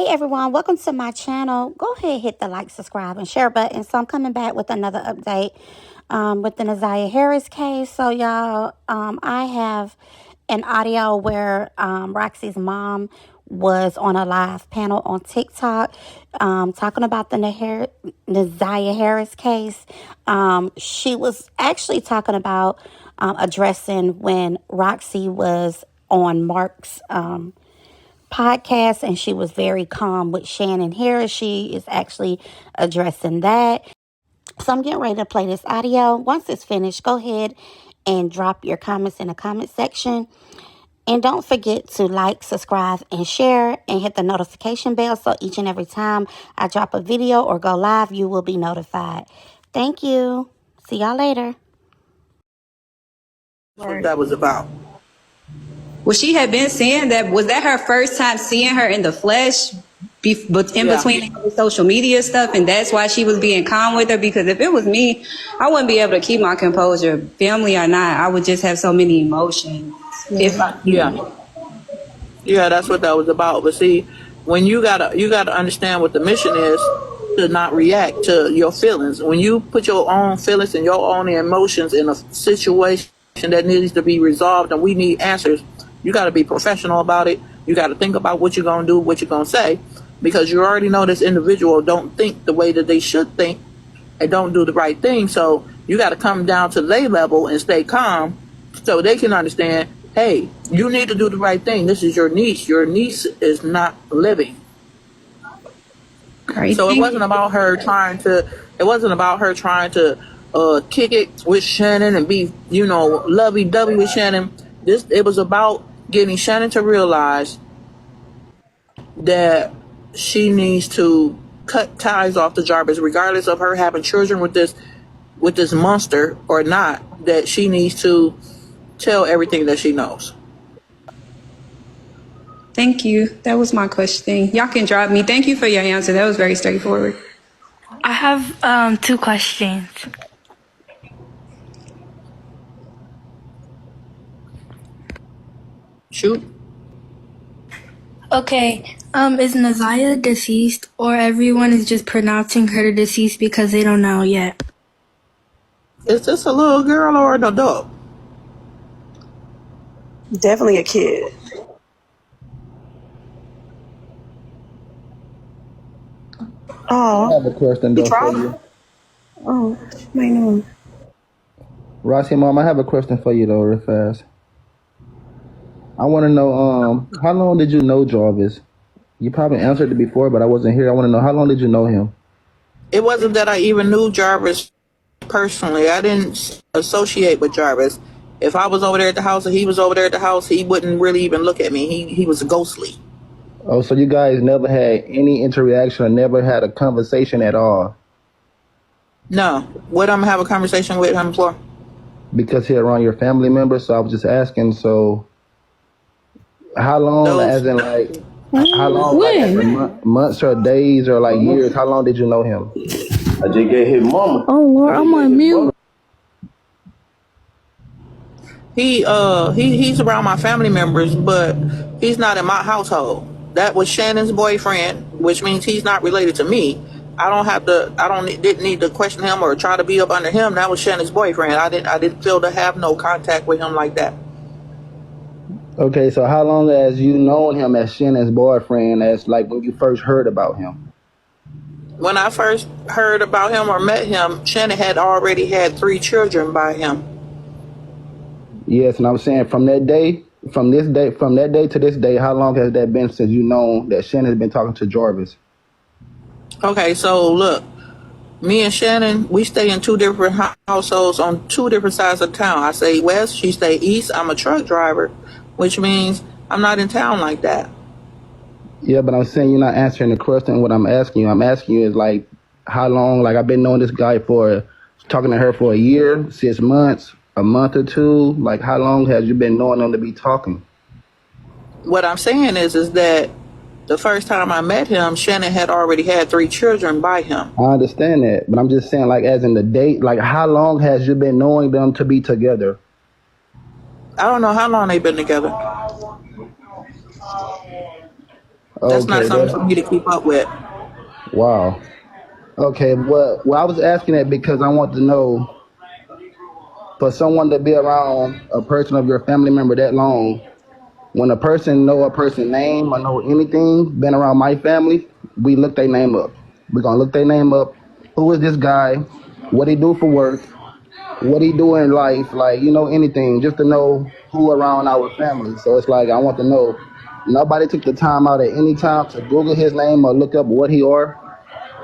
Hey everyone, welcome to my channel. Go ahead, hit the like, subscribe, and share button. So I'm coming back with another update with the Naziah Harris case. So y'all, I have an audio where Roxy's mom was on a live panel on TikTok talking about the Naziah Harris case. She was actually talking about addressing when Roxy was on Mark's podcast, and she was very calm with Shannon Harris. She is actually addressing that. So I'm getting ready to play this audio. Once it's finished, go ahead and drop your comments in the comment section. And don't forget to like, subscribe, and share, and hit the notification bell so each and every time I drop a video or go live, you will be notified. Thank you. See y'all later. What that was about. Well, she had been saying that. Was that her first time seeing her in the flesh, but in between the social media stuff, and that's why she was being calm with her? Because if it was me, I wouldn't be able to keep my composure, family or not. I would just have so many emotions. Yeah, that's what that was about. But see, when you gotta understand what the mission is, to not react to your feelings. When you put your own feelings and your own emotions in a situation that needs to be resolved and we need answers, you got to be professional about it. You got to think about what you're going to do, what you're going to say, because you already know this individual don't think the way that they should think and don't do the right thing. So you got to come down to their level and stay calm so they can understand, hey, you need to do the right thing. This is your niece. Your niece is not living. Great. So it wasn't about her trying to kick it with Shannon and be, lovey-dovey with Shannon. It was about getting Shannon to realize that she needs to cut ties off to Jarvis, regardless of her having children with this monster or not, that she needs to tell everything that she knows. Thank you. That was my question. Y'all can drop me. Thank you for your answer. That was very straightforward. I have 2 questions. Shoot. Okay, is Naziah deceased, or everyone is just pronouncing her deceased because they don't know yet? Is this a little girl or an adult? Definitely a kid. I Oh, have a question he though for tried. you. Oh, might know. Roxy, mom, I have a question for you though, real fast. I want to know, how long did you know Jarvis? You probably answered it before, but I wasn't here. I want to know, how long did you know him? It wasn't that I even knew Jarvis personally. I didn't associate with Jarvis. If I was over there at the house or he was over there at the house, he wouldn't really even look at me. He was ghostly. Oh, so you guys never had any interaction or never had a conversation at all? No. What I'm gonna have a conversation with him for? Because he around your family members, so I was just asking, so how long, as in like, how long, like as in months or days or like years, how long did you know him? I just gave his mama. Oh Lord, I'm on mute. He's around my family members, but he's not in my household. That was Shannon's boyfriend, which means he's not related to me. Didn't need to question him or try to be up under him. That was Shannon's boyfriend. I didn't feel to have no contact with him like that. Okay, so how long has you known him as Shannon's boyfriend, as like when you first heard about him? When I first heard about him or met him, Shannon had already had 3 children by him. Yes, and I'm saying from that day to this day, how long has that been since you know that Shannon has been talking to Jarvis? Okay, so look, me and Shannon, we stay in 2 different households on 2 different sides of town. I stay west, she stay east. I'm a truck driver, which means I'm not in town like that. Yeah, but I'm saying you're not answering the question. What I'm asking you is like, how long, like I've been knowing this guy for, talking to her for a year, 6 months, a month or 2, like how long has you been knowing them to be talking? What I'm saying is that the first time I met him, Shannon had already had 3 children by him. I understand that, but I'm just saying, like, as in the date, like how long has you been knowing them to be together? I don't know how long they've been together. That's not Okay, something for me to keep up with. wow. Okay, well, I was asking that because I want to know for someone to be around a person of your family member that long, when a person know a person's name or know anything, been around my family, we look their name up. We're gonna look their name up. Who is this guy? What he do for work? What he do in life? Like, anything, just to know who around our family. So it's like I want to know. Nobody took the time out at any time to Google his name or look up what he are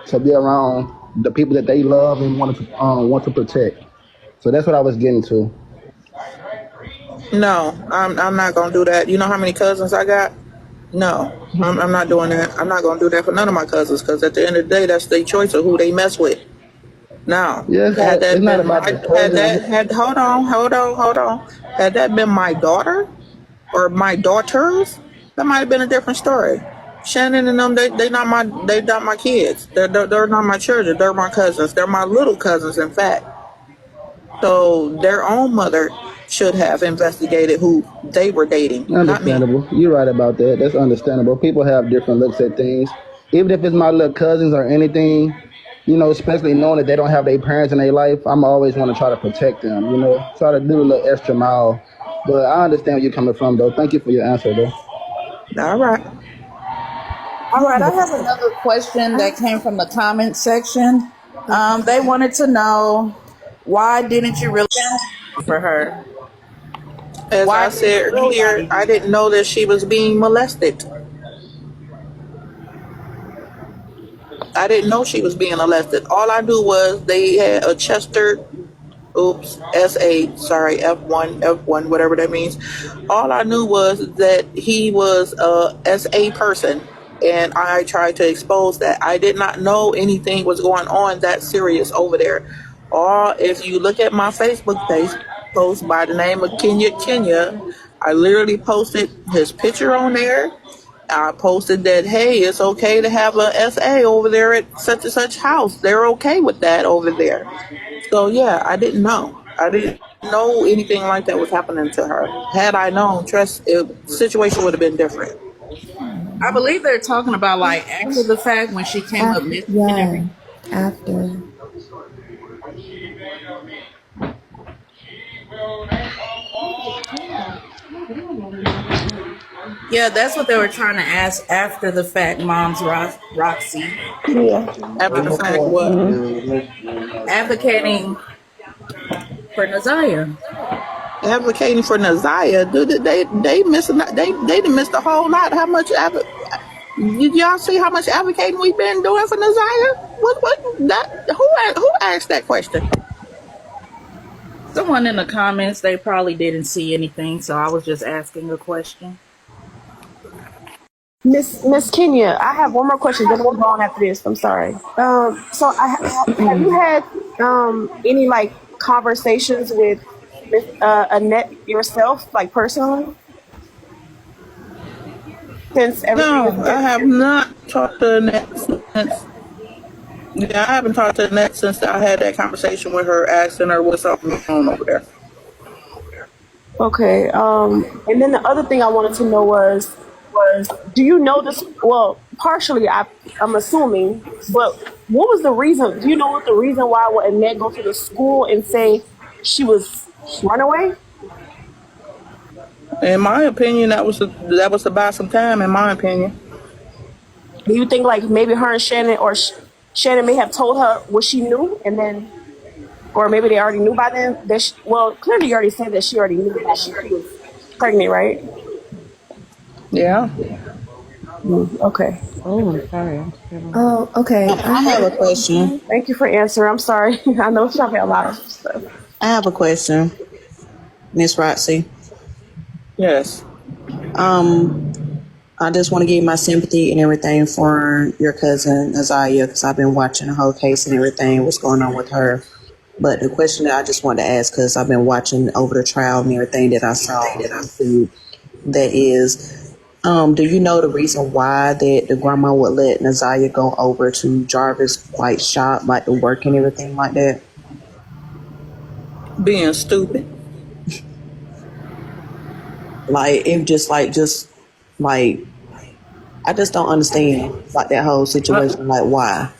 to be around the people that they love and want to protect. So that's what I was getting to. No, I'm not gonna do that. You know how many cousins I got? No, I'm not doing that. I'm not gonna do that for none of my cousins because at the end of the day, that's their choice of who they mess with. Now, Yeah, had it's that not been about my the had cousin. that had hold on, had that been my daughter or my daughters, that might have been a different story. Shannon and them, they not my kids. They're not my children. They're my cousins. They're my little cousins, in fact. So their own mother should have investigated who they were dating, not me. Understandable. You're right about that. That's understandable. People have different looks at things. Even if it's my little cousins or anything, especially knowing that they don't have their parents in their life, I'm always want to try to protect them, try to do a little extra mile. But I understand where you're coming from, though. Thank you for your answer, though. All right. All right, I have another question that came from the comment section. They wanted to know, why didn't you really for her? As Why I didn't said earlier, nobody I do? didn't know that she was being molested. I didn't know she was being molested. All I knew was they had a Chester, SA, sorry, F1, whatever that means. All I knew was that he was a SA person, and I tried to expose that. I did not know anything was going on that serious over there. Or if you look at my Facebook page post by the name of Kenya, I literally posted his picture on there. I posted that, hey, it's okay to have a SA over there at such and such house. They're okay with that over there. So yeah, I didn't know. I didn't know anything like that was happening to her. Had I known, trust, the situation would have been different. I believe they're talking about like after the fact when she came up After, missing and yeah, everything. after. Yeah, that's what they were trying to ask after the fact, Mom's Roxy. Yeah. After the fact, what? Advocating for Naziah. Advocating for Naziah, dude, they missing, they done missed a whole lot. How much? Did y'all see how much advocating we've been doing for Naziah? What that? Who asked that question? Someone in the comments, they probably didn't see anything, so I was just asking a question. Miss Kenya, I have one more question. Then we'll go on after this. I'm sorry. So have you had any like conversations with Miss Annette yourself, like personally, since everything No, has I have been? not talked to Annette since. Yeah, I haven't talked to Annette since I had that conversation with her, asking her what's up going on over there. Okay. And then the other thing I wanted to know was do you know this? Well, partially, I'm assuming, but what was the reason? Do you know what the reason why would Annette go to the school and say she was runaway? In my opinion, that was to buy some time. In my opinion, Do you think like maybe her and Shannon or Shannon may have told her what she knew, and then, or maybe they already knew by then that well, clearly you already said that she already knew that she was pregnant, right? yeah. Okay. Oh, I'm sorry. I'm scared. Oh, okay. I I have have a a question. question. Thank you for answering. I'm sorry. I know it's probably a lot of stuff. I have a question, Miss Roxy. Yes. Um, I just want to give my sympathy and everything for your cousin Naziah because I've been watching the whole case and everything, what's going on with her. But the question that I just wanted to ask, because I've been watching over the trial and everything that I saw on YouTube, that is, do you know the reason why that the grandma would let Naziah go over to Jarvis' like shop, like the work and everything like that? Being stupid. Like it just like I just don't understand like that whole situation. Like why?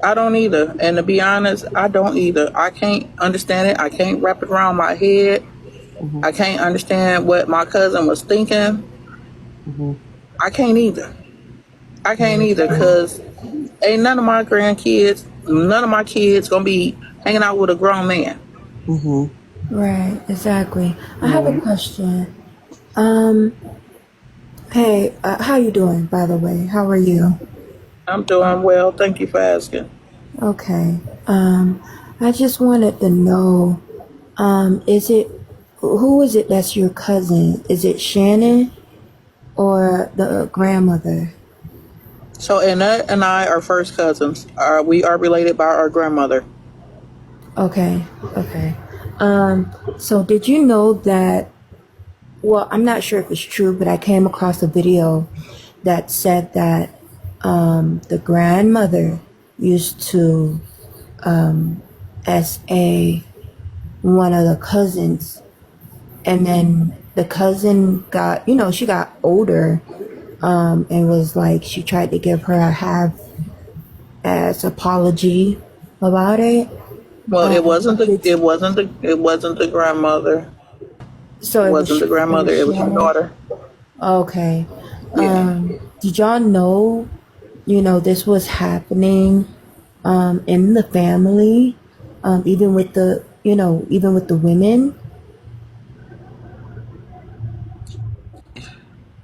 I don't either. And to be honest, I don't either. I can't understand it. I can't wrap it around my head. Mm-hmm. I can't understand what my cousin was thinking. Mm-hmm. I can't either. I can't either because ain't none of my kids gonna be hanging out with a grown man. Mm-hmm. Right, exactly. I have a Mm-hmm. question. Hey, how you doing, by the way? How are you? I'm doing well. Thank you for asking. Okay. I just wanted to know, who is it that's your cousin? Is it Shannon or the grandmother? So Annette and I are first cousins. We are related by our grandmother. Okay, okay. So did you know that, well, I'm not sure if it's true, but I came across a video that said that the grandmother used to SA one of the cousins, and then the cousin got, she got older, and was like, she tried to give her a half-ass apology about it. Well, Did, it wasn't the grandmother. so It wasn't the it was grandmother. It was her Shannon. daughter. Okay. Yeah. Did y'all know, this was happening in the family, even with the women?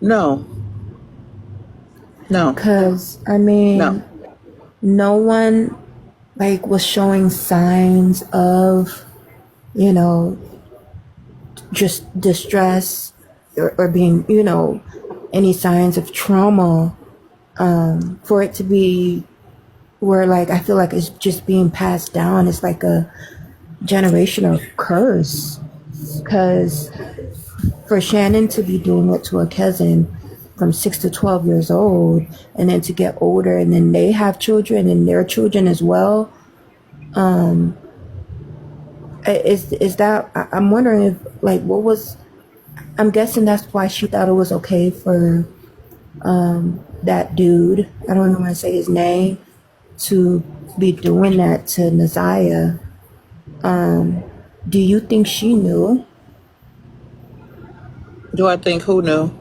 No. No. Because, I No. mean, no one, like, was showing signs of, you know, just distress or being, any signs of trauma, for it to be where, like, I feel like it's just being passed down. It's like a generational curse. Because for Shannon to be doing it to a cousin from 6 to 12 years old, and then to get older, and then they have children and their children as well, is that, I'm wondering if, like, what was, I'm guessing that's why she thought it was okay for that dude, I don't even want to say his name, to be doing that to Naziah. Do you think she knew Do I think who knew?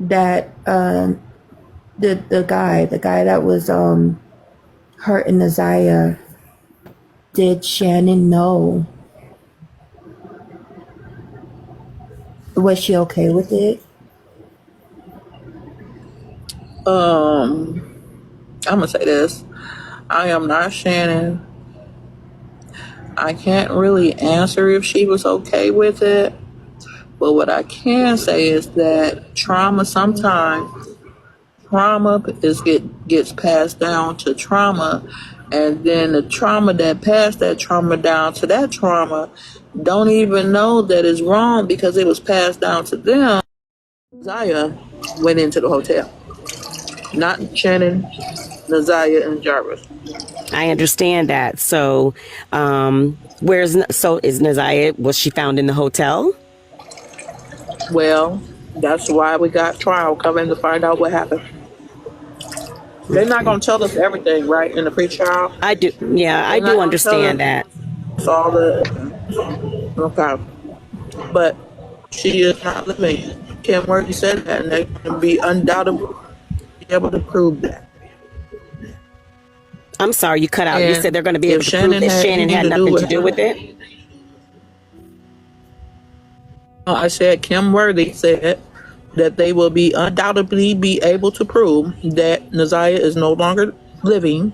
that the guy that was hurting Naziah, did Shannon know? Was she okay with it? I'm gonna say this. I am not Shannon. I can't really answer if she was okay with it. But what I can say is that trauma gets passed down to trauma, and then the trauma that passed that trauma down to that trauma don't even know that it's wrong because it was passed down to them. Zaya went into the hotel, not Shannon, Naziah, and Jarvis. I understand that. So, is Naziah, was she found in the hotel? Well, that's why we got trial coming to find out what happened. They're not Okay. going to tell us everything, right, in the pre-trial. I do. Yeah, I They're not do going to tell understand us that. all the okay. But she is not living. Kim Worthy said that, and they can be undoubtedly be able to prove that. I'm sorry, you cut out. You said And they're going to be if able to prove Shannon that had Shannon anything had to do nothing with to do with it, it. I said Kim Worthy said that they will be undoubtedly be able to prove that Naziah is no longer living.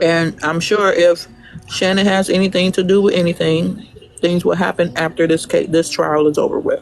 And I'm sure if Shannon has anything to do with anything, things will happen after this trial is over with.